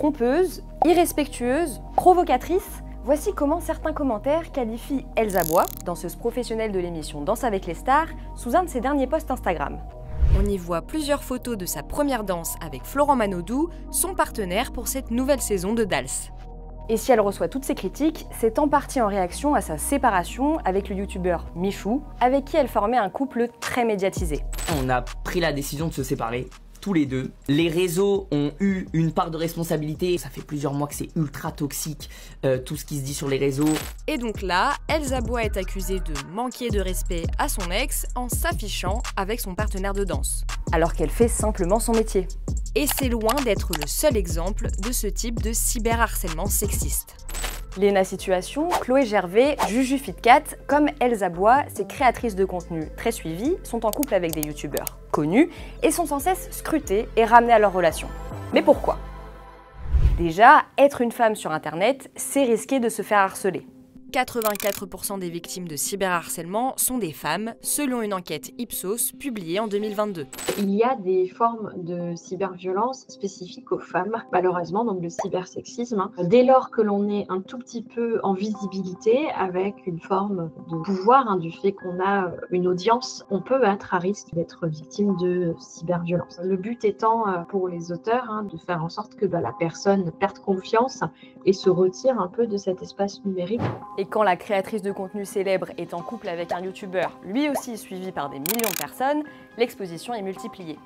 Trompeuse, irrespectueuse, provocatrice, voici comment certains commentaires qualifient Elsa Bois, danseuse professionnelle de l'émission Danse avec les stars, sous un de ses derniers posts Instagram. On y voit plusieurs photos de sa première danse avec Florent Manodou, son partenaire pour cette nouvelle saison de Dals. Et si elle reçoit toutes ces critiques, c'est en partie en réaction à sa séparation avec le youtubeur Michou, avec qui elle formait un couple très médiatisé. On a pris la décision de se séparer, tous les deux. Les réseaux ont eu une part de responsabilité. Ça fait plusieurs mois que c'est ultra toxique, tout ce qui se dit sur les réseaux. Et donc là, Elsa Bois est accusée de manquer de respect à son ex en s'affichant avec son partenaire de danse, alors qu'elle fait simplement son métier. Et c'est loin d'être le seul exemple de ce type de cyberharcèlement sexiste. Léna Situation, Chloé Gervais, Juju Fitcat, comme Elsa Bois, ces créatrices de contenu très suivies, sont en couple avec des youtubeurs connus et sont sans cesse scrutées et ramenées à leur relation. Mais pourquoi? Déjà, être une femme sur internet, c'est risquer de se faire harceler. 84% des victimes de cyberharcèlement sont des femmes, selon une enquête Ipsos publiée en 2022. Il y a des formes de cyberviolence spécifiques aux femmes, malheureusement, donc le cybersexisme. Dès lors que l'on est un tout petit peu en visibilité, avec une forme de pouvoir, du fait qu'on a une audience, on peut être à risque d'être victime de cyberviolence. Le but étant pour les auteurs de faire en sorte que la personne perde confiance et se retire un peu de cet espace numérique. Et quand la créatrice de contenu célèbre est en couple avec un youtubeur, lui aussi suivi par des millions de personnes, l'exposition est multipliée.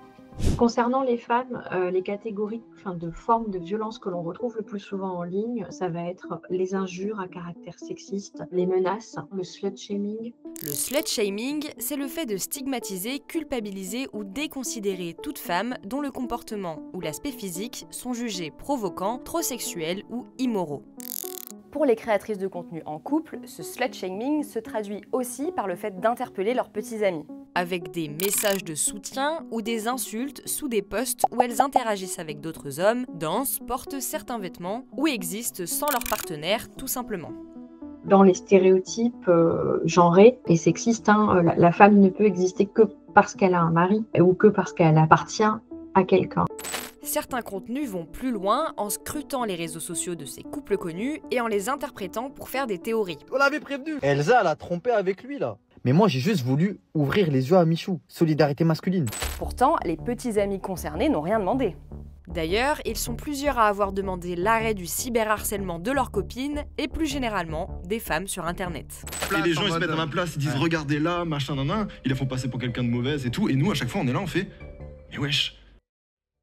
Concernant les femmes, les catégories de formes de violence que l'on retrouve le plus souvent en ligne, ça va être les injures à caractère sexiste, les menaces, le slut-shaming. Le slut-shaming, c'est le fait de stigmatiser, culpabiliser ou déconsidérer toute femme dont le comportement ou l'aspect physique sont jugés provoquants, trop sexuels ou immoraux. Pour les créatrices de contenu en couple, ce slut-shaming se traduit aussi par le fait d'interpeller leurs petits amis, avec des messages de soutien ou des insultes sous des posts où elles interagissent avec d'autres hommes, dansent, portent certains vêtements ou existent sans leur partenaire, tout simplement. Dans les stéréotypes genrés et sexistes, la femme ne peut exister que parce qu'elle a un mari ou que parce qu'elle appartient à quelqu'un. Certains contenus vont plus loin en scrutant les réseaux sociaux de ces couples connus et en les interprétant pour faire des théories. On l'avait prévenu. Elsa, elle a trompé avec lui là. Mais moi, j'ai juste voulu ouvrir les yeux à Michou. Solidarité masculine. Pourtant, les petits amis concernés n'ont rien demandé. D'ailleurs, ils sont plusieurs à avoir demandé l'arrêt du cyberharcèlement de leurs copines et plus généralement des femmes sur internet. Et les gens ils se mettent à ma place, ils disent regardez là, machin, nan, nan, ils la font passer pour quelqu'un de mauvaise et tout. Et nous, à chaque fois, on est là, on fait mais wesh.